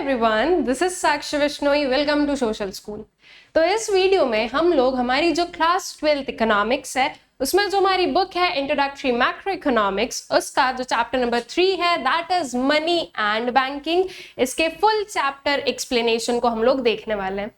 Everyone, this is Sakshi Vishnoi. Welcome to social school. तो इस video में हम लोग हमारी जो क्लास 12th इकोनॉमिक्स है उसमें जो हमारी बुक है इंट्रोडक्टरी मैक्रो इकोनॉमिक्स, उसका जो चैप्टर नंबर 3 है that is money and banking, इसके फुल चैप्टर एक्सप्लेनेशन को हम लोग देखने वाले हैं।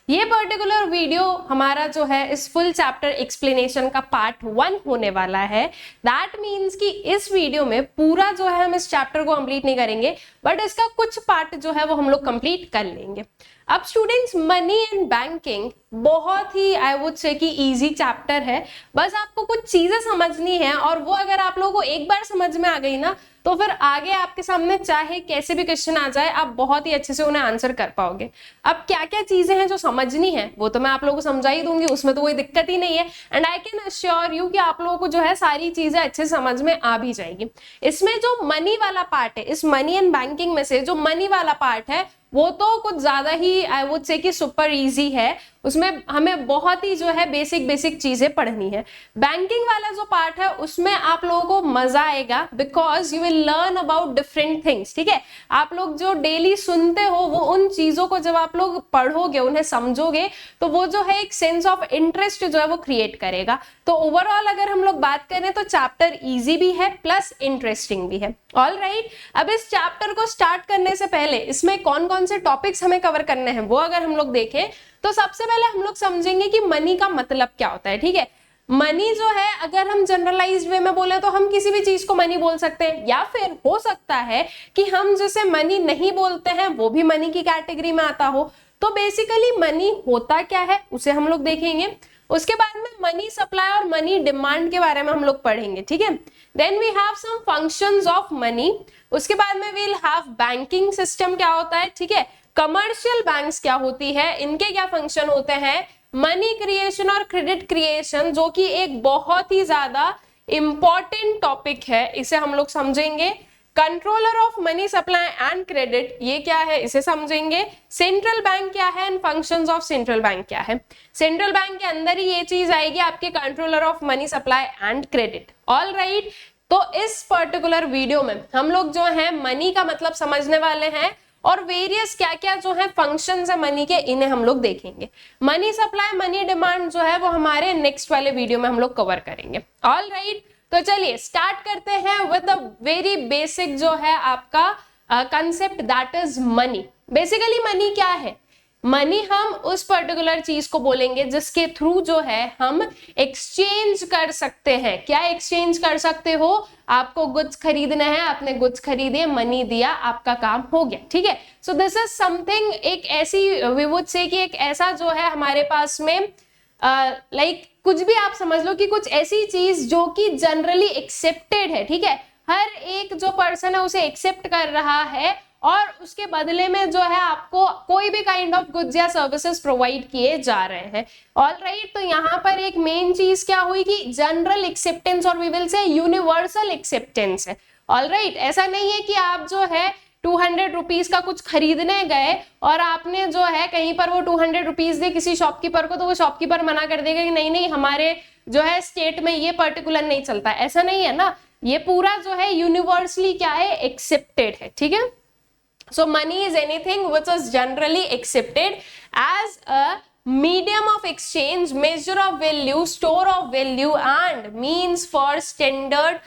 ये पर्टिकुलर वीडियो हमारा जो है इस फुल चैप्टर एक्सप्लेनेशन का पार्ट 1 होने वाला है। दैट मीन्स कि इस वीडियो में पूरा जो है हम इस चैप्टर को कंप्लीट नहीं करेंगे, बट इसका कुछ पार्ट जो है वो हम लोग कंप्लीट कर लेंगे। अब स्टूडेंट्स, मनी एंड बैंकिंग बहुत ही आई वुड से कि इजी चैप्टर है। बस आपको कुछ चीजें समझनी है और वो अगर आप लोगों को एक बार समझ में आ गई ना तो फिर आगे आपके सामने चाहे कैसे भी क्वेश्चन आ जाए आप बहुत ही अच्छे से उन्हें आंसर कर पाओगे। अब क्या क्या चीजें हैं जो समझनी है वो तो मैं आप लोगों को समझा ही दूंगी, उसमें तो कोई दिक्कत ही नहीं है। And I can assure you कि आप लोगों को जो है सारी चीजें अच्छे से समझ में आ भी जाएगी। इसमें जो मनी वाला पार्ट है, इस मनी एंड बैंकिंग में से जो मनी वाला पार्ट है वो तो कुछ ज्यादा ही आई वुड से कि सुपर इजी है। उसमें हमें बहुत ही जो है बेसिक चीजें पढ़नी है। बैंकिंग वाला जो पार्ट है उसमें आप लोगों को मजा आएगा because you will learn about different things. ठीक है, आप लोग जो डेली सुनते हो वो उन चीजों को जब आप लोग पढ़ोगे, उन्हें समझोगे तो वो जो है एक सेंस ऑफ इंटरेस्ट जो है वो क्रिएट करेगा। तो ओवरऑल अगर हम लोग बात करें तो चैप्टर इजी भी है प्लस इंटरेस्टिंग भी है। ऑल राइट, अब इस चैप्टर को स्टार्ट करने से पहले इसमें कौन कौन से टॉपिक्स हमें कवर करने हैं वो अगर हम लोग देखें तो सबसे पहले हम लोग समझेंगे कि मनी का मतलब क्या होता है। ठीक है, मनी जो है अगर हम जनरलाइज्ड वे में बोले तो हम किसी भी चीज को मनी बोल सकते हैं, या फिर हो सकता है कि हम जैसे मनी नहीं बोलते हैं वो भी मनी की कैटेगरी में आता हो। तो बेसिकली मनी होता क्या है उसे हम लोग देखेंगे। उसके बाद में मनी सप्लाई और मनी डिमांड के बारे में हम लोग पढ़ेंगे। ठीक है, then we have some functions of money. उसके बाद में वील हैव बैंकिंग सिस्टम क्या होता है, ठीक है, कमर्शियल बैंक्स क्या होती है, इनके क्या फंक्शन होते हैं, मनी क्रिएशन और क्रेडिट क्रिएशन जो कि एक बहुत ही ज्यादा इंपॉर्टेंट टॉपिक है, इसे हम लोग समझेंगे। Controller of money supply and credit ये क्या है इसे समझेंगे। सेंट्रल बैंक क्या है and functions of central bank क्या है। सेंट्रल बैंक के अंदर ही ये चीज आएगी आपके controller of money supply and credit. All right, तो इस पर्टिकुलर वीडियो में हम लोग जो है मनी का मतलब समझने वाले हैं और वेरियस क्या क्या जो है फंक्शंस है मनी के, इन्हें हम लोग देखेंगे। मनी सप्लाई मनी डिमांड जो है वो हमारे नेक्स्ट वाले वीडियो में हम लोग कवर करेंगे। ऑल राइट, तो चलिए स्टार्ट करते हैं विद द वेरी बेसिक जो है आपका concept that is money. Basically money क्या है? मनी हम उस पर्टिकुलर चीज को बोलेंगे जिसके थ्रू जो है हम एक्सचेंज कर सकते हैं। क्या एक्सचेंज कर सकते हो? आपको गुड्स खरीदना है, आपने गुड्स खरीदे, मनी दिया, आपका काम हो गया। ठीक है, सो दिस इज समथिंग, एक ऐसी वी वुड से कि एक ऐसा जो है हमारे पास में लाइक कुछ भी आप समझ लो कि कुछ ऐसी चीज जो कि जनरली एक्सेप्टेड है। ठीक है, हर एक जो पर्सन है उसे एक्सेप्ट कर रहा है और उसके बदले में जो है आपको कोई भी काइंड ऑफ गुड्स या सर्विसेज प्रोवाइड किए जा रहे हैं। ऑल राइट, तो यहाँ पर एक मेन चीज क्या हुई कि जनरल एक्सेप्टेंस और we will say universal acceptance है। ऑल राइट, ऐसा नहीं है कि आप जो है 200 रुपीज का कुछ खरीदने गए और आपने जो है कहीं पर वो 200 रुपीज दे किसी शॉपकीपर को, तो वो शॉपकीपर मना कर देगा कि नहीं नहीं हमारे जो है स्टेट में ये पर्टिकुलर नहीं चलता। ऐसा नहीं है ना, ये पूरा जो है यूनिवर्सली क्या है, एक्सेप्टेड है। ठीक है, so money is anything which is generally accepted as a medium of exchange, measure of value, store of value and means for standard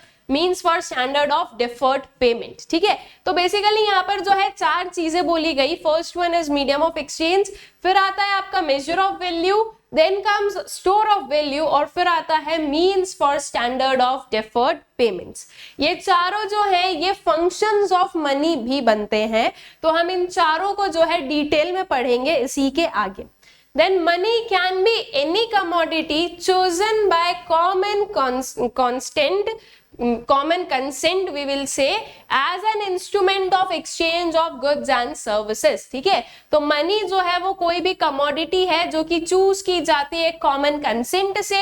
of deferred payment। ठीक है, तो बेसिकली यहाँ पर जो है 4 चीजें बोली गई। First one is medium of exchange, फिर आता है आपका measure of value, then comes store of value और फिर आता है means for standard of deferred payments. ये चारों जो है ये फंक्शंस ऑफ मनी भी बनते हैं, तो हम इन चारों को जो है डिटेल में पढ़ेंगे इसी के आगे। Then money can be any commodity chosen by common consent we will say as an instrument of exchange of goods and services। ठीक है, तो मनी जो है वो कोई भी कमोडिटी है जो कि चूज की जाती है कॉमन कंसेंट से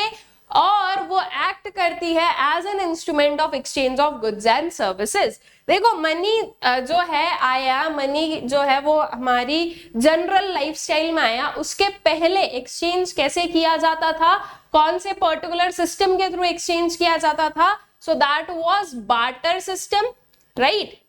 और वो एक्ट करती है as an instrument of exchange of goods and services. देखो मनी जो है आया, मनी जो है वो हमारी जनरल लाइफस्टाइल में आया, उसके पहले एक्सचेंज कैसे किया जाता था, कौन से पर्टिकुलर सिस्टम के थ्रू एक्सचेंज किया जाता था? So that was barter system. Right,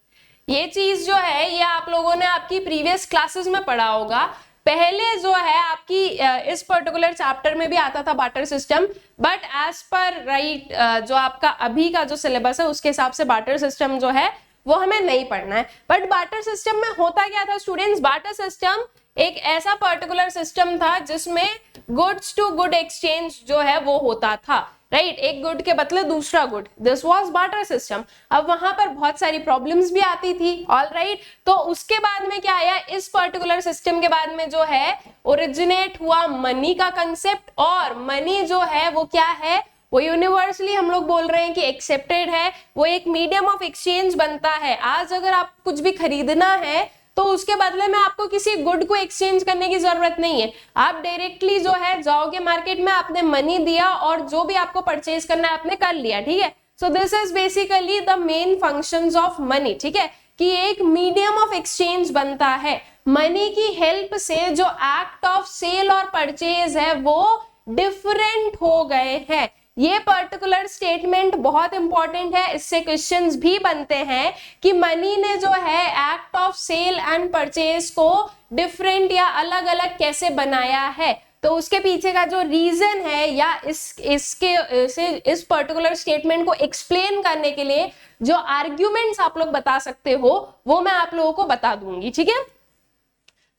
ये चीज जो है ये आप लोगों ने आपकी प्रीवियस क्लासेस में पढ़ा होगा। पहले जो है आपकी इस पर्टिकुलर चैप्टर में भी आता था barter system, but as per right जो आपका अभी का जो सिलेबस है उसके हिसाब से बार्टर सिस्टम जो है वो हमें नहीं पढ़ना है। बट बार्टर सिस्टम में होता क्या था स्टूडेंट्स, बार्टर सिस्टम एक ऐसा पर्टिकुलर सिस्टम था जिसमें गुड्स टू गुड एक्सचेंज जो है वो होता था, राइट, एक गुड के बदले दूसरा good, this was barter system. अब वहां पर बहुत सारी प्रॉब्लम्स भी आती थी, ऑल राइट। तो उसके बाद में क्या आया, इस पर्टिकुलर सिस्टम के बाद में जो है ओरिजिनेट हुआ मनी का कंसेप्ट, और मनी जो है वो क्या है, वो यूनिवर्सली हम लोग बोल रहे हैं कि एक्सेप्टेड है, वो एक मीडियम ऑफ एक्सचेंज बनता है। आज अगर आप कुछ भी खरीदना है तो उसके बदले में आपको किसी गुड को एक्सचेंज करने की जरूरत नहीं है, आप डायरेक्टली जो है जाओगे मार्केट में, आपने मनी दिया और जो भी आपको परचेज करना है आपने कर लिया, ठीक है। So this is basically the main functions of money, ठीक है, कि एक मीडियम ऑफ एक्सचेंज बनता है। मनी की हेल्प से जो एक्ट ऑफ सेल और परचेज है वो डिफरेंट हो गए हैं। ये पर्टिकुलर स्टेटमेंट बहुत इंपॉर्टेंट है, इससे क्वेश्चंस भी बनते हैं कि मनी ने जो है act of sale and purchase को डिफरेंट या अलग अलग कैसे बनाया है। तो उसके पीछे का जो रीजन है या इस पर्टिकुलर स्टेटमेंट को एक्सप्लेन करने के लिए जो आर्ग्यूमेंट्स आप लोग बता सकते हो वो मैं आप लोगों को बता दूंगी, ठीक है।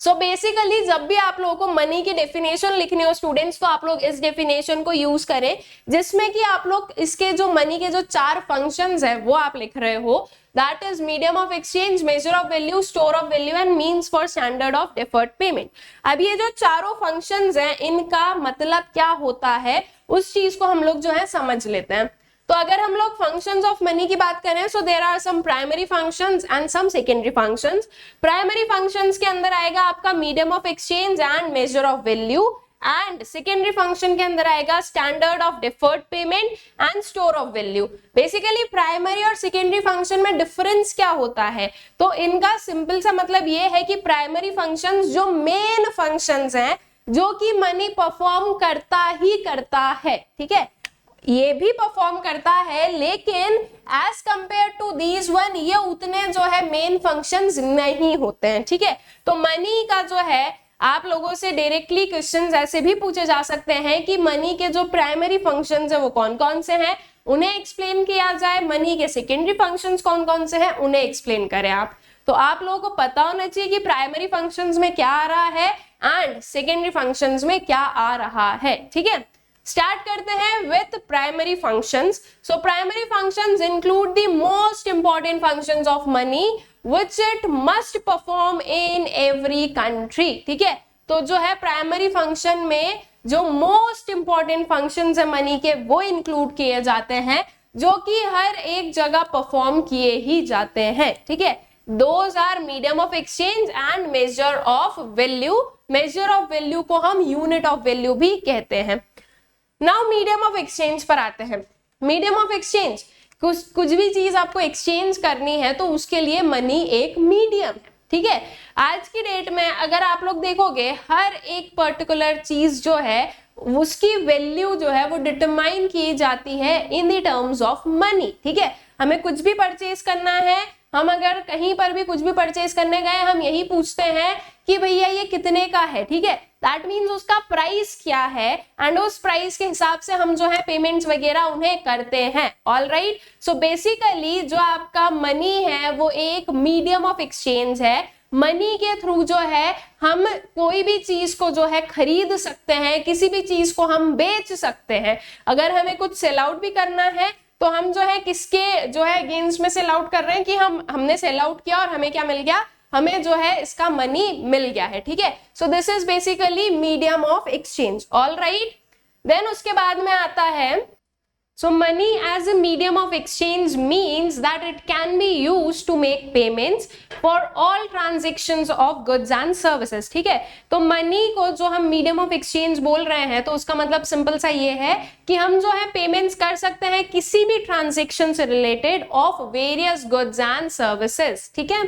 सो बेसिकली जब भी आप लोगों को मनी की डेफिनेशन लिखनी हो स्टूडेंट्स, तो आप लोग इस डेफिनेशन को यूज करें, जिसमें कि आप लोग इसके जो मनी के जो 4 फंक्शंस है वो आप लिख रहे हो, that is medium of exchange, major of value, store of value and means for standard of deferred payment. अब ये जो चारों फंक्शंस हैं इनका मतलब क्या होता है उस चीज को हम लोग जो है समझ लेते हैं। तो अगर हम लोग फंक्शंस ऑफ मनी की बात करें, so there are some primary functions and some secondary functions. Primary functions के अंदर आएगा आपका medium of exchange and measure of value, and secondary function के अंदर आएगा standard of deferred payment and store of value. Basically primary और secondary function में difference क्या होता है, तो इनका सिंपल सा मतलब ये है कि प्राइमरी फंक्शंस जो मेन फंक्शंस हैं जो कि मनी परफॉर्म करता ही करता है, ठीक है, ये भी परफॉर्म करता है, लेकिन as compare to these one ये उतने जो है मेन फंक्शंस नहीं होते हैं, ठीक है। तो मनी का जो है आप लोगों से डायरेक्टली क्वेश्चंस ऐसे भी पूछे जा सकते हैं कि मनी के जो प्राइमरी फंक्शंस है वो कौन कौन से हैं, उन्हें एक्सप्लेन किया जाए, मनी के सेकेंडरी फंक्शंस कौन कौन से हैं उन्हें एक्सप्लेन करें आप। तो आप लोगों को पता होना चाहिए कि प्राइमरी फंक्शंस में क्या आ रहा है एंड सेकेंडरी फंक्शंस में क्या आ रहा है, ठीक है। स्टार्ट करते हैं with primary functions. So primary functions include the most important functions of money which it must perform in every country, ठीक है। तो जो है प्राइमरी फंक्शन में जो मोस्ट इंपॉर्टेंट फंक्शंस है मनी के वो इंक्लूड किए जाते हैं, जो कि हर एक जगह परफॉर्म किए ही जाते हैं, ठीक है। Those are medium of exchange and measure of value. Measure of value को हम यूनिट ऑफ वैल्यू भी कहते हैं। नाउ मीडियम ऑफ एक्सचेंज पर आते हैं। मीडियम ऑफ एक्सचेंज, कुछ भी चीज आपको एक्सचेंज करनी है तो उसके लिए मनी एक मीडियम है, ठीक है। आज की डेट में अगर आप लोग देखोगे हर एक पर्टिकुलर चीज जो है उसकी वैल्यू जो है वो डिटरमाइन की जाती है in the terms of money, ठीक है। हमें कुछ भी परचेज करना है, हम अगर कहीं पर भी कुछ भी परचेज करने गए हम यही पूछते हैं कि भैया ये कितने का है, ठीक है। दैट मीन्स उसका प्राइस क्या है एंड उस प्राइस के हिसाब से हम जो है पेमेंट्स वगैरह उन्हें करते हैं, ऑल राइट। सो बेसिकली जो आपका मनी है वो एक मीडियम ऑफ एक्सचेंज है। मनी के थ्रू जो है हम कोई भी चीज को जो है खरीद सकते हैं, किसी भी चीज को हम बेच सकते हैं। अगर हमें कुछ सेल आउट भी करना है तो हम जो है किसके जो है अगेंस्ट में सेल आउट कर रहे हैं कि हमने सेल आउट किया और हमें क्या मिल गया, हमें जो है इसका मनी मिल गया है, ठीक है। So this is basically medium of exchange, all right. Then उसके बाद में आता है so money as a medium of exchange means that it can be used to make payments for all transactions of goods and services, ठीक है। तो money को जो हम मीडियम ऑफ एक्सचेंज बोल रहे हैं तो उसका मतलब सिंपल सा ये है कि हम जो है पेमेंट्स कर सकते हैं किसी भी ट्रांजेक्शन से related of various goods and services, ठीक है।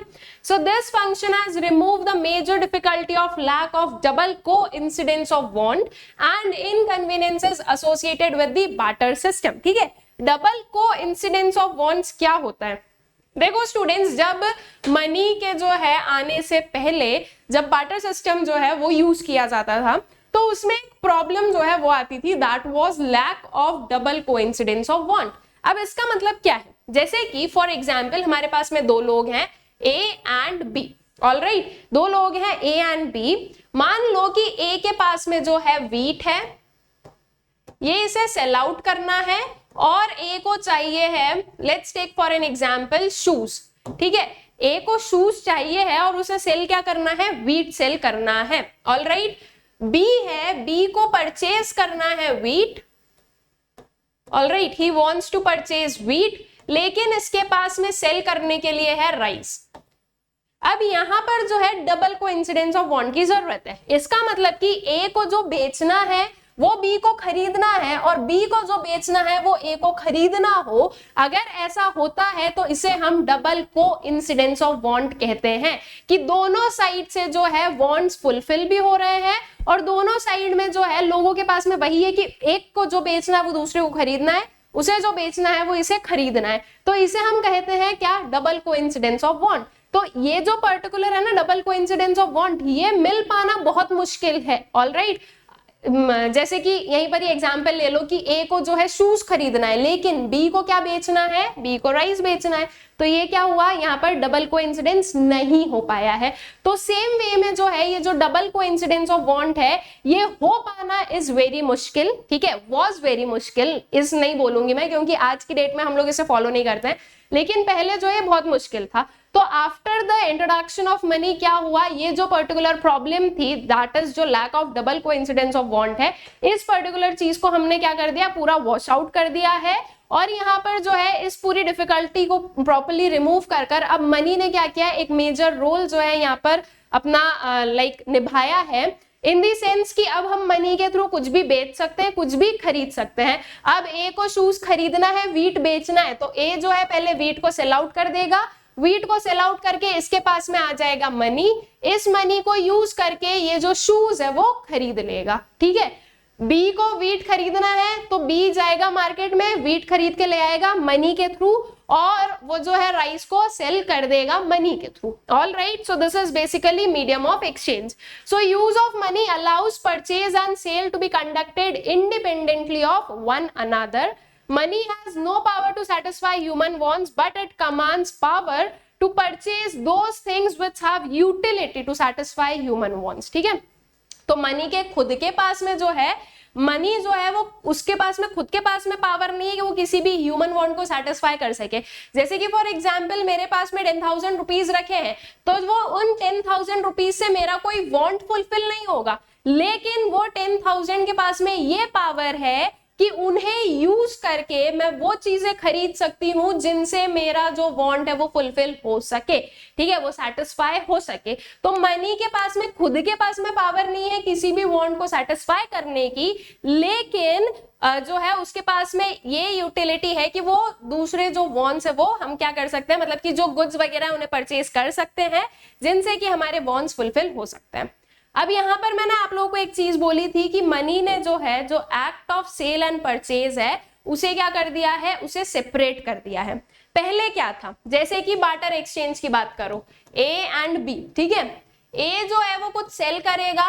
So this function has remove the major difficulty of lack of double coincidence of want and inconveniences associated with the barter system, ठीक है। डबल कोइंसिडेंस ऑफ वांट्स क्या होता है, देखो students, जब money के जो है आने से पहले जब बार्टर सिस्टम जो है वो यूज किया जाता था तो उसमें एक प्रॉब्लम जो है वो आती थी, that was lack of double coincidence of want. अब इसका मतलब क्या है, जैसे कि फॉर एग्जांपल हमारे पास में दो लोग हैं ए एंड बी, ऑलराइट, दो लोग हैं ए एंड बी। मान लो कि ए के पास में जो है व्हीट है, ये इसे सेल आउट करना है, और ए को चाहिए है, let's take for an example shoes, ठीक है, ए को शूज चाहिए है और उसे सेल क्या करना है, व्हीट सेल करना है, ऑलराइट। बी है, बी को परचेज करना है wheat, alright, he wants to purchase wheat, लेकिन इसके पास में सेल करने के लिए है राइस। अब यहां पर जो है डबल कोइंसिडेंस ऑफ वांट की जरूरत है। इसका मतलब कि ए को जो बेचना है वो बी को खरीदना है, और बी को जो बेचना है वो ए को खरीदना हो, अगर ऐसा होता है तो इसे हम डबल कोइंसिडेंस ऑफ वांट कहते हैं, कि दोनों साइड से जो है वांट्स फुलफिल भी हो रहे हैं, और दोनों साइड में जो है लोगों के पास में वही है कि एक को जो बेचना है वो दूसरे को खरीदना है, उसे जो बेचना है वो इसे खरीदना है, तो इसे हम कहते हैं क्या, डबल कोइंसिडेंस ऑफ वांट। तो ये जो पर्टिकुलर है ना डबल कोइंसिडेंस ऑफ वांट, ये मिल पाना बहुत मुश्किल है, ऑलराइट। जैसे कि यहीं पर ही एग्जांपल ले लो कि ए को जो है शूज खरीदना है, लेकिन बी को क्या बेचना है, बी को राइस बेचना है, तो ये क्या हुआ, यहाँ पर डबल कोइंसिडेंस नहीं हो पाया है। तो सेम वे में जो है ये जो डबल कोइंसिडेंस ऑफ वांट है ये हो पाना इज वेरी मुश्किल, ठीक है, वॉज वेरी मुश्किल, इस नहीं बोलूंगी मैं क्योंकि आज की डेट में हम लोग इसे फॉलो नहीं करते हैं, लेकिन पहले जो है बहुत मुश्किल था। तो after the introduction of money क्या हुआ, ये जो पर्टिकुलर प्रॉब्लम थी, दैट इज जो lack of double coincidence of want है, इस पर्टिकुलर चीज को हमने क्या कर दिया, पूरा वॉश आउट कर दिया है, और यहाँ पर जो है इस पूरी डिफिकल्टी को प्रॉपर्ली रिमूव कर कर अब मनी ने क्या किया, एक मेजर रोल जो है यहाँ पर अपना निभाया है, इन दी सेंस कि अब हम मनी के थ्रू कुछ भी बेच सकते हैं, कुछ भी खरीद सकते हैं। अब ए को शूज खरीदना है, व्हीट बेचना है, तो ए जो है पहले व्हीट को सेल आउट कर देगा, व्हीट को सेल आउट करके इसके पास में आ जाएगा मनी, इस मनी को यूज करके ये जो शूज है वो खरीद लेगा, ठीक है। बी को व्हीट खरीदना है तो बी जाएगा मार्केट में, व्हीट खरीद के ले आएगा मनी के थ्रू, और वो जो है राइस को सेल कर देगा मनी के through, all right. So this is basically medium of exchange. So use of money allows purchase and sale to be conducted independently of one another. Money has no power to satisfy human wants, but it commands power to purchase those things which have utility to satisfy human wants, ठीक है। तो money के खुद के पास में जो है, money जो है वो उसके पास में खुद के पास में पावर नहीं है कि वो किसी भी ह्यूमन वांट को सेटिस्फाई कर सके। जैसे कि फॉर एग्जांपल मेरे पास में 10,000 रुपीज रखे हैं, तो वो उन 10,000 रुपीज से मेरा कोई वांट फुलफिल नहीं होगा, लेकिन वो 10,000 के पास में ये पावर है कि उन्हें यूज करके मैं वो चीजें खरीद सकती हूँ जिनसे मेरा जो वांट है वो फुलफिल हो सके, ठीक है, वो सेटिस्फाई हो सके। तो मनी के पास में खुद के पास में पावर नहीं है किसी भी वांट को सेटिस्फाई करने की, लेकिन जो है उसके पास में ये यूटिलिटी है कि वो दूसरे जो वांट्स है वो हम क्या कर सकते हैं, मतलब कि जो गुड्स वगैरह है उन्हें परचेज कर सकते हैं जिनसे कि हमारे वांट्स फुलफिल हो सकते हैं। अब यहाँ पर मैंने आप लोगों को एक चीज बोली थी कि मनी ने जो है जो act of sale and purchase है उसे क्या कर दिया है, उसे सेपरेट कर दिया है। पहले क्या था, जैसे कि बार्टर एक्सचेंज की बात करो, ए एंड बी, ठीक है, ए जो है वो कुछ सेल करेगा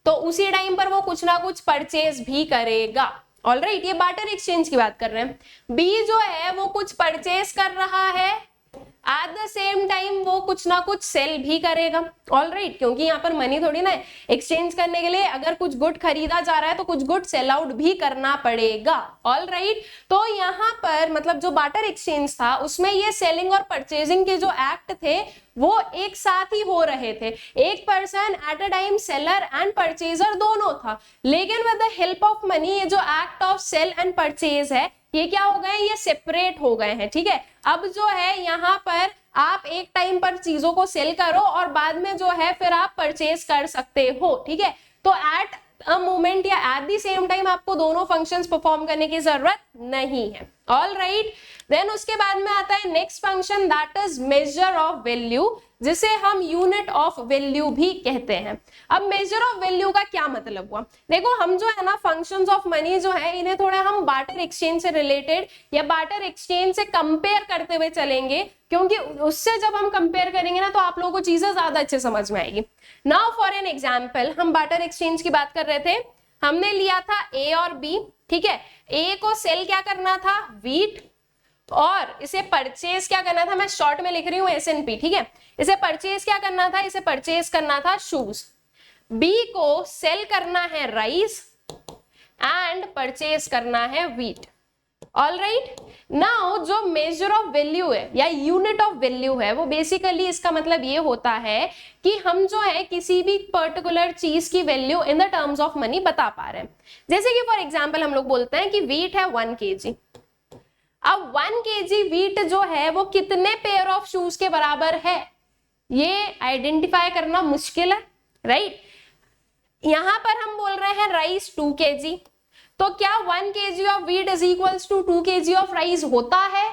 तो उसी टाइम पर वो कुछ ना कुछ परचेज भी करेगा, ऑलराइट, ये बार्टर एक्सचेंज की बात कर रहे हैं। बी जो है वो कुछ परचेज कर रहा है, एट द सेम टाइम वो कुछ ना कुछ सेल भी करेगा, ऑलराइट, क्योंकि यहाँ पर मनी थोड़ी ना एक्सचेंज करने के लिए अगर कुछ गुड खरीदा जा रहा है तो कुछ गुड सेल आउट भी करना पड़ेगा, ऑलराइट। तो यहाँ पर मतलब जो बार्टर एक्सचेंज था उसमें ये सेलिंग और परचेजिंग के जो एक्ट थे वो एक साथ ही हो रहे थे, एक person at a time seller and purchaser दोनों था, लेकिन with the help of money ये जो act of sale and purchase है ये क्या हो गए, ये सेपरेट हो गए हैं, ठीक है। अब जो है यहाँ पर आप एक टाइम पर चीजों को सेल करो और बाद में जो है फिर आप परचेज कर सकते हो, ठीक है। तो एट अ मोमेंट या एट द सेम टाइम आपको दोनों फंक्शंस परफॉर्म करने की जरूरत नहीं है, ऑल राइट। देन उसके बाद में आता है next function that is major of value, जिसे हम यूनिट ऑफ वैल्यू भी कहते हैं। अब मेजर ऑफ वैल्यू का क्या मतलब हुआ, देखो हम जो है ना फंक्शंस ऑफ मनी जो है इन्हें थोड़ा हम बार्टर एक्सचेंज से रिलेटेड या बार्टर एक्सचेंज से कंपेयर करते हुए चलेंगे, क्योंकि उससे जब हम कंपेयर करेंगे ना तो आप लोगों को चीजें ज्यादा अच्छे समझ में आएगी। नाउ फॉर एन एग्जाम्पल, हम बार्टर एक्सचेंज की बात कर रहे थे, हमने लिया था ए और बी, ठीक है। ए को सेल क्या करना था, व्हीट, और इसे परचेज क्या करना था, मैं शॉर्ट में लिख रही हूं SNP, ठीक है। इसे परचेज क्या करना था, इसे परचेज करना था शूज। बी को सेल करना है राइस एंड परचेज करना है व्हीट। ऑल राइट, नाउ जो मेजर ऑफ वैल्यू है या यूनिट ऑफ वैल्यू है वो बेसिकली इसका मतलब ये होता है कि हम जो है किसी भी पर्टिकुलर चीज की value in the terms of money बता पा रहे हैं। जैसे कि फॉर एग्जांपल हम लोग बोलते हैं कि व्हीट है 1 kg। अब 1 kg व्हीट जो है वो कितने पेयर ऑफ शूज के बराबर है, ये आइडेंटिफाई करना मुश्किल है, राइट। यहां पर हम बोल रहे हैं राइस 2 kg, तो क्या 1 kg of wheat is equals to 2 kg of rice होता है।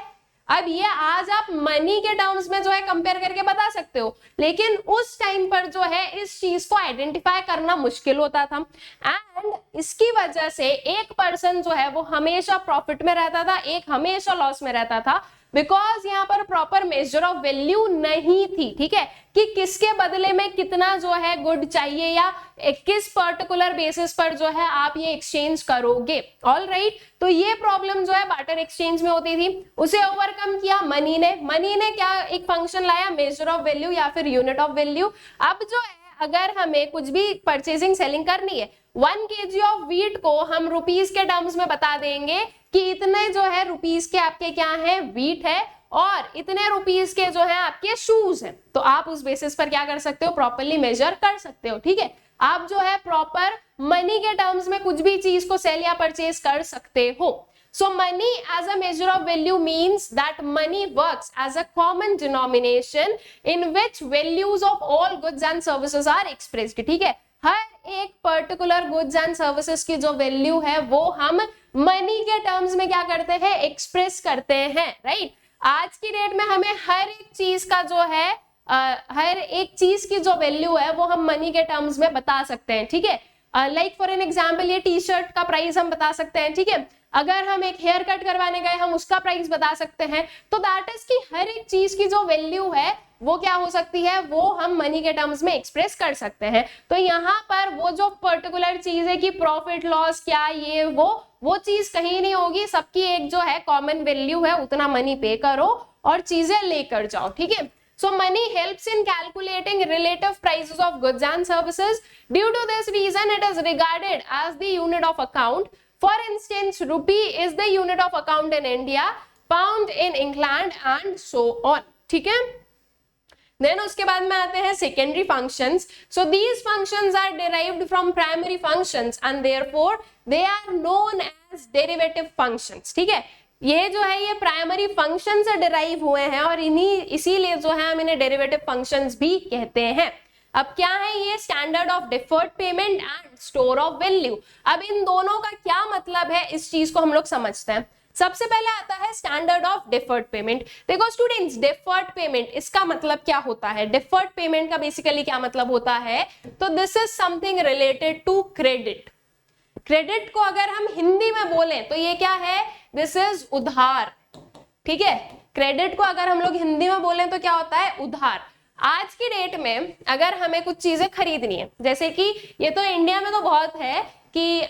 अब ये आज आप मनी के टर्म्स में जो है कंपेयर करके बता सकते हो, लेकिन उस टाइम पर जो है इस चीज को आइडेंटिफाई करना मुश्किल होता था, एंड इसकी वजह से एक पर्सन जो है वो हमेशा प्रॉफिट में रहता था, एक हमेशा लॉस में रहता था, बिकॉज यहाँ पर प्रॉपर मेजर ऑफ वैल्यू नहीं थी, ठीक है, कि किसके बदले में कितना जो है गुड चाहिए या किस पर्टिकुलर बेसिस पर जो है आप ये एक्सचेंज करोगे। ऑल राइट, तो ये प्रॉब्लम जो है बार्टर एक्सचेंज में होती थी, उसे ओवरकम किया मनी ने। मनी ने क्या एक फंक्शन लाया, मेजर ऑफ वैल्यू या फिर यूनिट ऑफ वैल्यू। अब जो है अगर हमें कुछ भी परचेजिंग सेलिंग करनी है, 1 kg ऑफ व्हीट को हम रुपीस के टर्म्स में बता देंगे कि इतने जो है रुपीस के आपके क्या है, व्हीट है, और इतने रुपीस के जो है आपके शूज हैं। तो आप उस बेसिस पर क्या कर सकते हो, प्रॉपरली मेजर कर सकते हो, ठीक है। आप जो है प्रॉपर मनी के टर्म्स में कुछ भी चीज को सेल या परचेज कर सकते हो। So money as a measure of value means that money works as a common denomination in which values of all goods and services are expressed, ठीक है। हर एक पर्टिकुलर गुड्स एंड सर्विसेज की जो value है वो हम मनी के terms में क्या करते हैं, एक्सप्रेस करते हैं, राइट। आज की डेट में हमें हर एक चीज का जो है हर एक चीज की जो वैल्यू है वो हम मनी के टर्म्स में बता सकते हैं, ठीक है। लाइक फॉर एन एग्जाम्पल, ये टी शर्ट का प्राइस हम बता सकते हैं, ठीक है। अगर हम एक हेयर कट करवाने गए हम उसका प्राइस बता सकते हैं। तो दैट इज कि हर एक चीज की जो वैल्यू है वो क्या हो सकती है, वो हम मनी के टर्म्स में एक्सप्रेस कर सकते हैं। तो यहाँ पर वो जो पर्टिकुलर चीज है कि प्रॉफिट लॉस क्या ये वो चीज कहीं नहीं होगी, सबकी एक जो है कॉमन वैल्यू है, उतना मनी पे करो और चीजें लेकर जाओ, ठीक है। So money helps in calculating relative prices of goods and services. Due to this reason, it is regarded as the unit of account. For instance, rupee is the unit of account in India, pound in England, and so on. ठीक है। Then उसके बाद में आते हैं secondary functions. So these functions are derived from primary functions and therefore they are known as derivative functions. ठीक है। ये जो है ये प्राइमरी फंक्शन से डिराइव हुए हैं और इसीलिए जो है हम इन्हें डेरिवेटिव फंक्शंस भी कहते हैं। अब क्या है ये, standard of deferred payment and store of value. अब इन दोनों का क्या मतलब है इस चीज को हम लोग समझते हैं। सबसे पहले आता है स्टैंडर्ड ऑफ डिफर्ड पेमेंट। देखो स्टूडेंट्स, डिफर्ड पेमेंट इसका मतलब क्या होता है, डिफर्ड पेमेंट का बेसिकली क्या मतलब होता है, तो this is something related to credit. Credit को अगर हम हिंदी में बोलें तो ये क्या है, दिस इज उधार, ठीक है। क्रेडिट को अगर हम लोग हिंदी में बोलें तो क्या होता है, उधार। आज की डेट में अगर हमें कुछ चीजें खरीदनी है, जैसे कि ये तो इंडिया में तो बहुत है कि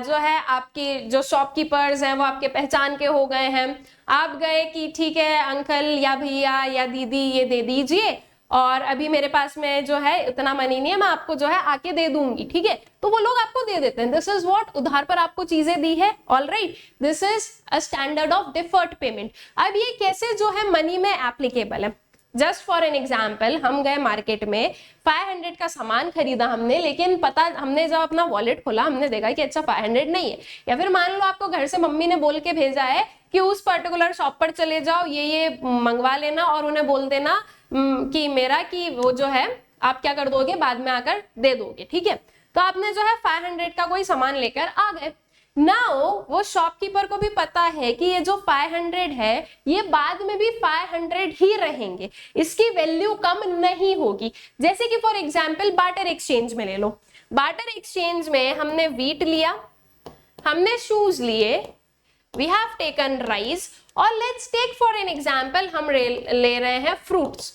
जो है आपकी जो शॉपकीपर्स हैं वो आपके पहचान के हो गए हैं। आप गए कि ठीक है अंकल या भैया या दीदी ये दे दीजिए और अभी मेरे पास में जो है इतना मनी नहीं है, मैं आपको जो है आके दे दूंगी, ठीक है। तो वो लोग आपको दे देते हैं, दिस इज व्हाट, उधार पर आपको चीजें दी है। All right, this is a standard of deferred payment. अब ये कैसे जो है मनी में एप्लीकेबल है, जस्ट फॉर एन एग्जाम्पल, हम गए मार्केट में 500 का सामान खरीदा हमने, लेकिन पता हमने जब अपना वॉलेट खोला हमने देखा कि अच्छा 500 नहीं है। या फिर मान लो आपको घर से मम्मी ने बोल के भेजा है कि उस पर्टिकुलर शॉप पर चले जाओ, ये मंगवा लेना और उन्हें बोल देना कि मेरा कि वो जो है आप क्या कर दोगे, बाद में आकर दे दोगे, ठीक है। तो आपने जो है 500 का कोई सामान लेकर आ गए, नाउ वो शॉपकीपर को भी पता है कि ये जो 500 है ये बाद में भी 500 ही रहेंगे, इसकी वैल्यू कम नहीं होगी। जैसे कि फॉर एग्जांपल बार्टर एक्सचेंज में ले लो, बार्टर एक्सचेंज में हमने व्हीट लिया, हमने शूज लिए, वी हैव टेकन राइस, और let's take for an example हम ले रहे हैं फ्रूट्स,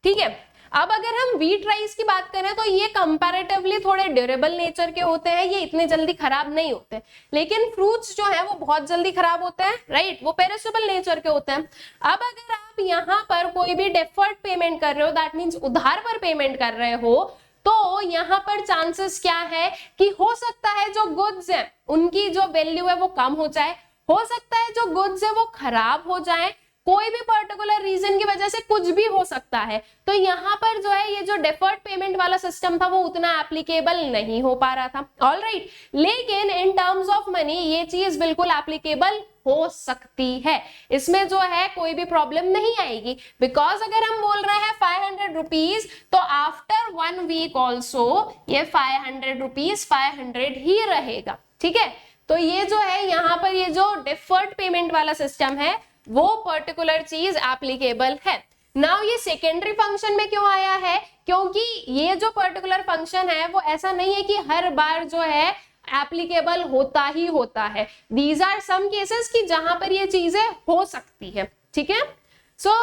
ठीक है। अब अगर हम व्हीट राइस की बात करें तो ये कंपैरेटिवली थोड़े ड्यूरेबल नेचर के होते हैं, ये इतने जल्दी खराब नहीं होते, लेकिन फ्रूट्स जो है वो बहुत जल्दी खराब होते हैं, राइट, वो पेरिशेबल नेचर के होते हैं। अब अगर आप यहाँ पर कोई भी डेफर्ड पेमेंट कर रहे हो, दैट मीन्स उधार पर पेमेंट कर रहे हो, तो यहाँ पर चांसेस क्या है कि हो सकता है जो गुड्स है उनकी जो वैल्यू है वो कम हो जाए, हो सकता है जो गुड्स है वो खराब हो जाए, कोई भी पर्टिकुलर रीजन की वजह से कुछ भी हो सकता है। तो यहाँ पर जो है ये जो डेफर्ड पेमेंट वाला सिस्टम था वो उतना एप्लीकेबल नहीं हो पा रहा था, ऑलराइट। लेकिन इन टर्म्स ऑफ मनी ये चीज बिल्कुल एप्लीकेबल हो सकती है, इसमें जो है कोई भी प्रॉब्लम नहीं आएगी, बिकॉज अगर हम बोल रहे हैं 500 रुपीज तो आफ्टर 1 वीक ऑल्सो ये 500 रुपीज 500 ही रहेगा, ठीक है। तो ये जो है यहाँ पर ये जो डेफर्ड पेमेंट वाला सिस्टम है वो पर्टिकुलर चीज एप्लीकेबल है। नाउ ये सेकेंडरी फंक्शन में क्यों आया है, क्योंकि ये जो पर्टिकुलर फंक्शन है वो ऐसा नहीं है कि हर बार जो है एप्लीकेबल होता ही होता है, दीज आर सम केसेस कि जहां पर ये चीजें हो सकती है, ठीक है। So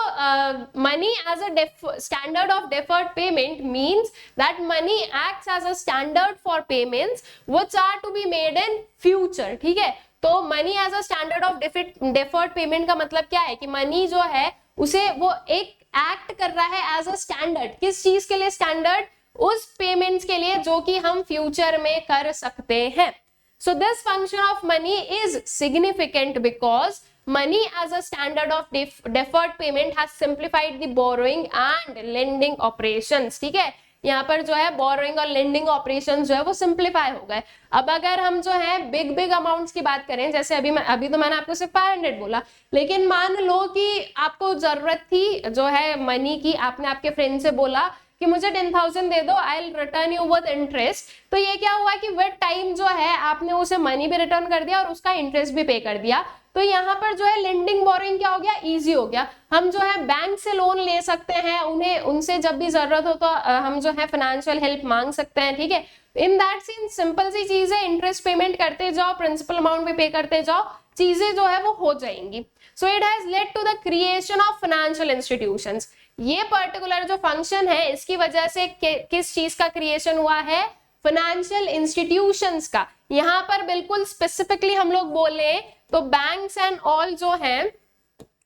money as a standard of deferred payment means that money acts as a standard for payments which are to be made in future, ठीक है। तो money as a standard of deferred payment का मतलब क्या है कि money जो है उसे वो एक एक्ट कर रहा है एज अ स्टैंडर्ड, किस चीज के लिए स्टैंडर्ड, उस पेमेंट्स के लिए जो कि हम फ्यूचर में कर सकते हैं। सो this function of money is significant because money as a standard of deferred payment has simplified the borrowing and lending operations, ठीक है। यहाँ पर जो है बोरोइंग और लेंडिंग ऑपरेशन जो है वो सिंप्लीफाई हो गए। अब अगर हम जो है बिग अमाउंट्स की बात करें, जैसे अभी तो मैंने आपको सिर्फ 500 बोला, लेकिन मान लो कि आपको जरूरत थी जो है मनी की, आपने आपके फ्रेंड से बोला कि मुझे 10,000 दे दो, I will return you with interest. तो ये क्या हुआ कि विद टाइम जो है आपने उसे मनी भी रिटर्न कर दिया और उसका इंटरेस्ट भी पे कर दिया। तो यहाँ पर जो है लेंडिंग बोरोइंग क्या हो गया, इजी हो गया। हम जो है बैंक से लोन ले सकते हैं, उनसे जब भी जरूरत हो तो हम जो है फाइनेंशियल हेल्प मांग सकते हैं, ठीक है। इन दैट सेंस सिंपल सी चीज है, इंटरेस्ट पेमेंट करते जाओ, प्रिंसिपल अमाउंट भी पे करते जाओ, चीजें जो है वो हो जाएंगी। So it has led to the creation of financial institutions. ये पर्टिकुलर जो फंक्शन है इसकी वजह से किस चीज का क्रिएशन हुआ है, फाइनेंशियल इंस्टीट्यूशंस का। यहाँ पर बिल्कुल स्पेसिफिकली हम लोग बोले तो बैंक्स एंड ऑल जो है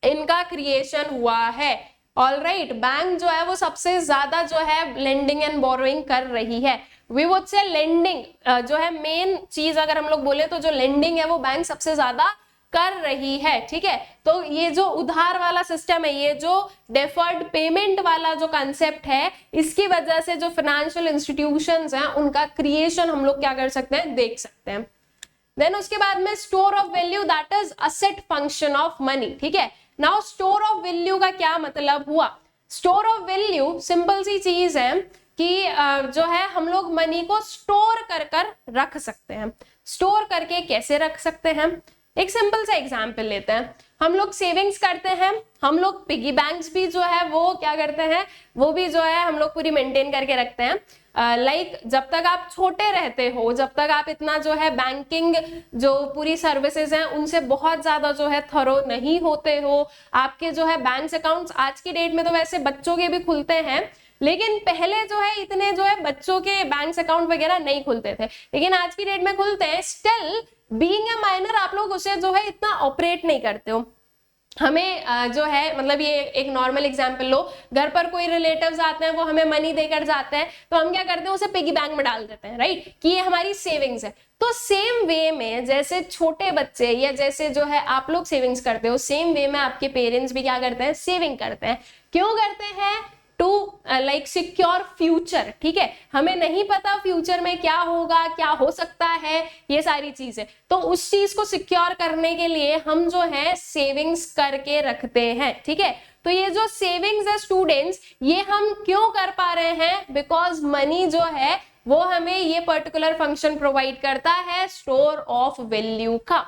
इनका क्रिएशन हुआ है, ऑलराइट। बैंक जो है वो सबसे ज्यादा जो है लेंडिंग एंड बोरोइंग कर रही है। वी वुड से लेंडिंग जो है मेन चीज अगर हम लोग बोले तो जो लेंडिंग है वो बैंक सबसे ज्यादा कर रही है, ठीक है। तो ये जो उधार वाला सिस्टम है, ये जो डेफर्ड पेमेंट वाला जो कंसेप्ट है, इसकी वजह से जो फाइनेंशियल इंस्टीट्यूशंस हैं उनका क्रिएशन हम लोग क्या कर सकते हैं, देख सकते हैं। देन उसके बाद में store of value that is asset function of money, ठीक है। नाउ स्टोर ऑफ वैल्यू का क्या मतलब हुआ, स्टोर ऑफ वैल्यू सिंपल सी चीज है कि जो है हम लोग मनी को स्टोर कर रख सकते हैं। स्टोर करके कैसे रख सकते हैं, एक सिंपल सा एग्जांपल लेते हैं। हम लोग सेविंग्स करते हैं, हम लोग पिगी बैंक्स भी जो है वो क्या करते हैं, वो भी जो है हम लोग पूरी मेंटेन करके रखते हैं। लाइक जब तक आप छोटे रहते हो, जब तक आप इतना जो है बैंकिंग जो पूरी सर्विसेज हैं उनसे बहुत ज्यादा जो है थरो नहीं होते हो, आपके जो है बैंक अकाउंट्स आज की डेट में तो वैसे बच्चों के भी खुलते हैं, लेकिन पहले जो है इतने जो है बच्चों के बैंक अकाउंट वगैरह नहीं खुलते थे, लेकिन आज की डेट में खुलते हैं। स्टिल बीइंग अ माइनर आप लोग उसे जो है इतना ऑपरेट नहीं करते हो। हमें जो है मतलब ये एक नॉर्मल एग्जांपल लो, घर पर कोई रिलेटिव्स आते हैं, वो हमें मनी देकर जाते हैं, तो हम क्या करते हैं, उसे पिगी बैंक में डाल देते हैं, राइट, कि ये हमारी सेविंग्स है। तो सेम वे में जैसे छोटे बच्चे या जैसे जो है आप लोग सेविंग्स करते हो, सेम वे में आपके पेरेंट्स भी क्या करते हैं, सेविंग करते हैं। क्यों करते हैं, टू लाइक सिक्योर फ्यूचर, ठीक है। हमें नहीं पता फ्यूचर में क्या होगा, क्या हो सकता है, ये सारी चीजें, तो उस चीज को सिक्योर करने के लिए हम जो है सेविंग्स करके रखते हैं, ठीक है। तो ये जो सेविंग्स है स्टूडेंट्स, ये हम क्यों कर पा रहे हैं, बिकॉज मनी जो है वो हमें ये पर्टिकुलर फंक्शन प्रोवाइड करता है स्टोर ऑफ वैल्यू का।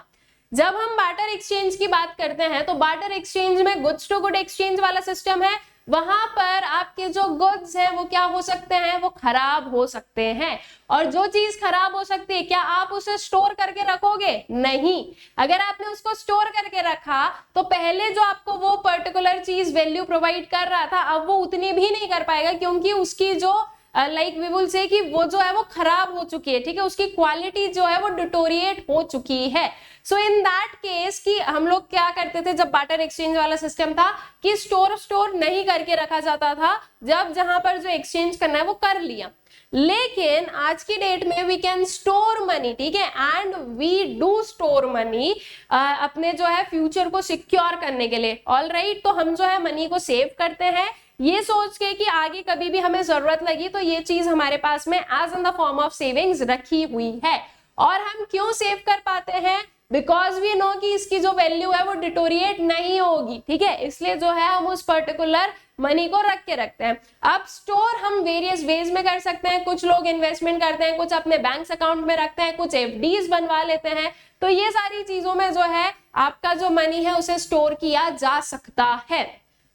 जब हम बार्टर एक्सचेंज की बात करते हैं तो बार्टर एक्सचेंज में गुड्स टू गुड एक्सचेंज वाला सिस्टम है, वहां पर आपके जो गुड्स हैं वो क्या हो सकते हैं, वो खराब हो सकते हैं। और जो चीज खराब हो सकती है, क्या आप उसे स्टोर करके रखोगे? नहीं। अगर आपने उसको स्टोर करके रखा तो पहले जो आपको वो पर्टिकुलर चीज वैल्यू प्रोवाइड कर रहा था, अब वो उतनी भी नहीं कर पाएगा, क्योंकि उसकी जो लाइक वी विल से कि वो जो है वो खराब हो चुकी है, ठीक है, उसकी क्वालिटी जो है वो डिटोरिएट हो चुकी है। सो इन दैट केस कि हम लोग क्या करते थे जब बार्टर एक्सचेंज वाला सिस्टम था कि स्टोर नहीं करके रखा जाता था, जब जहां पर जो एक्सचेंज करना है वो कर लिया। लेकिन आज की डेट में वी कैन स्टोर मनी, ठीक है, and we do store money अपने जो है फ्यूचर को सिक्योर करने के लिए। ऑल राइट, तो हम जो है मनी को सेव करते हैं ये सोच के कि आगे कभी भी हमें जरूरत लगी तो ये चीज हमारे पास में as in the form of savings रखी हुई है। और हम क्यों सेव कर पाते हैं? बिकॉज वी नो कि इसकी जो वैल्यू है वो डिटोरिएट नहीं होगी, ठीक है, इसलिए जो है हम उस पर्टिकुलर मनी को रख के रखते हैं। अब स्टोर हम वेरियस वेज में कर सकते हैं, कुछ लोग इन्वेस्टमेंट करते हैं, कुछ अपने बैंक अकाउंट में रखते हैं, कुछ एफडीज बनवा लेते हैं। तो ये सारी चीजों में जो है आपका जो मनी है उसे स्टोर किया जा सकता है।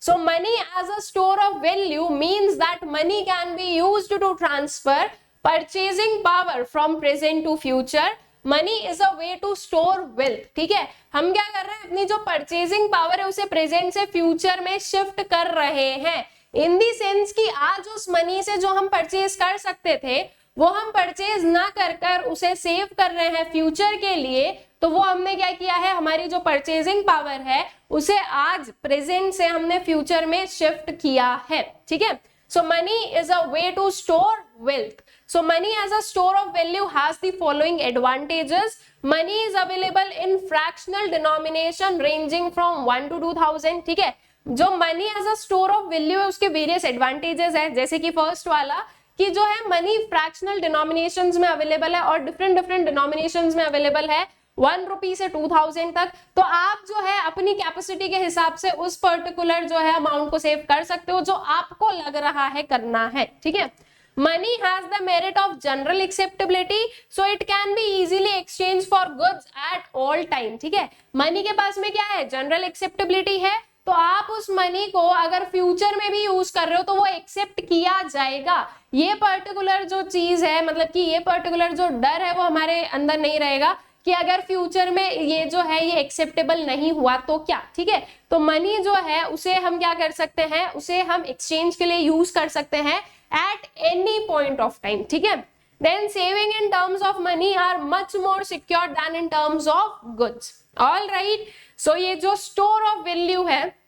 So money as a store of value means that money can be used to transfer purchasing power from present to future. Money is a way to store wealth, ठीक है। हम क्या कर रहे हैं, अपनी जो परचेजिंग पावर है उसे प्रेजेंट से फ्यूचर में शिफ्ट कर रहे हैं, इन दी सेंस कि आज उस मनी से जो हम परचेज कर सकते थे वो हम परचेज ना कर उसे सेव कर रहे हैं फ्यूचर के लिए। तो वो हमने क्या किया है, हमारी जो परचेजिंग पावर है उसे आज प्रेजेंट से हमने फ्यूचर में शिफ्ट किया है, ठीक है। So money is a way to store wealth. So money as a store of value has the following advantages. Money is available in fractional denomination ranging from 1 to 2000, ठीक है। जो money as a store of value है उसके various advantages है, जैसे कि first वाला कि जो है मनी फ्रैक्शनल डिनोमिनेशंस में अवेलेबल है और डिफरेंट डिनोमिनेशंस में अवेलेबल है 1 रुपी से 2000 तक। तो आप जो है अपनी कैपेसिटी के हिसाब से उस पर्टिकुलर जो है अमाउंट को सेव कर सकते हो जो आपको लग रहा है करना है, ठीक है। Money has the merit of general acceptability, so it can be easily exchange for goods at all time, ठीक है। मनी के पास में क्या है, जनरल एक्सेप्टेबिलिटी है, तो आप उस मनी को अगर फ्यूचर में भी यूज कर रहे हो तो वो एक्सेप्ट किया जाएगा। ये पर्टिकुलर जो चीज है, मतलब कि ये पर्टिकुलर जो डर है वो हमारे अंदर नहीं रहेगा कि अगर फ्यूचर में ये जो है ये एक्सेप्टेबल नहीं हुआ तो क्या, ठीक है। तो मनी जो है उसे हम क्या कर सकते हैं, उसे हम एक्सचेंज के लिए यूज कर सकते हैं at any point of time, ठीक है। Then saving in terms of money are much more secure than in terms of goods. All right, so ये जो स्टोर ऑफ वैल्यू है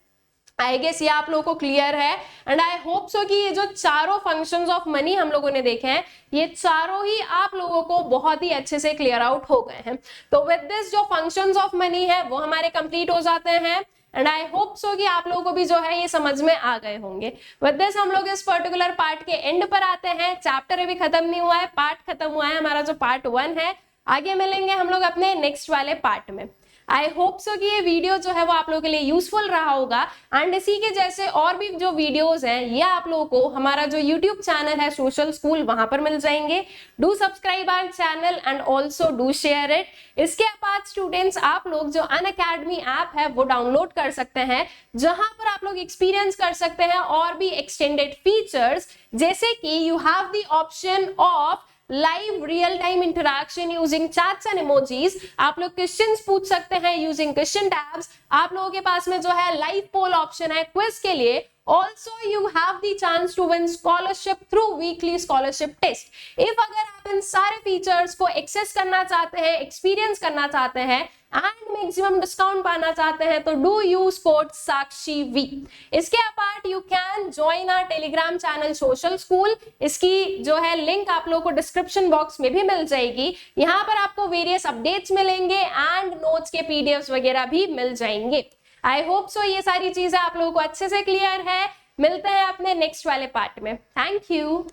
आई गेस ये आप लोगों को क्लियर है, एंड आई होप सो कि ये जो चारों फंक्शंस ऑफ मनी हम लोगों ने देखे हैं ये चारों ही आप लोगों को बहुत ही अच्छे से क्लियर आउट हो गए हैं। तो विद दिस जो फंक्शंस ऑफ मनी है वो हमारे कंप्लीट हो जाते हैं, एंड आई होप सो कि आप लोगों को भी जो है ये समझ में आ गए होंगे। विद दिस हम लोग इस पर्टिकुलर पार्ट के एंड पर आते हैं। चैप्टर अभी खत्म नहीं हुआ है, पार्ट खत्म हुआ है, हमारा जो पार्ट 1 है। आगे मिलेंगे हम लोग अपने नेक्स्ट वाले पार्ट में। आई होप सो कि ये वीडियो जो है वो आप लोगों के लिए यूजफुल रहा होगा, एंड इसी के जैसे और भी जो वीडियोस हैं ये आप लोगों को हमारा जो यूट्यूब चैनल है सोशल स्कूल वहां पर मिल जाएंगे। Do subscribe our channel and also do share it. इसके बाद स्टूडेंट्स आप लोग जो अनअकैडमी ऐप है वो डाउनलोड कर सकते हैं, जहां पर आप लोग एक्सपीरियंस कर सकते हैं और भी एक्सटेंडेड फीचर्स, जैसे कि you have the option of live real time interaction using chats and emojis. आप लोग क्वेश्चंस पूछ सकते हैं यूजिंग क्वेश्चन टैब्स। आप लोगों के पास में जो है लाइव पोल ऑप्शन है क्विज के लिए। Also you have the chance to win scholarship through weekly scholarship test. If अगर आप इन सारे फीचर्स को एक्सेस करना चाहते हैं, एक्सपीरियंस करना चाहते हैं एंड मैक्सिमम डिस्काउंट पाना चाहते हैं तो डू यूज कोड साक्षी वी। इसके apart you can join our Telegram channel social school. इसकी जो है लिंक आप लोगों को डिस्क्रिप्शन बॉक्स में भी मिल जाएगी। यहाँ पर आपको वेरियस अपडेट्स मिलेंगे एंड नोट्स के पीडीएफ्स वगैरह भी मिल जाएंगे। आई होप सो ये सारी चीजें आप लोगों को अच्छे से क्लियर है। मिलते हैं अपने नेक्स्ट वाले पार्ट में। Thank you.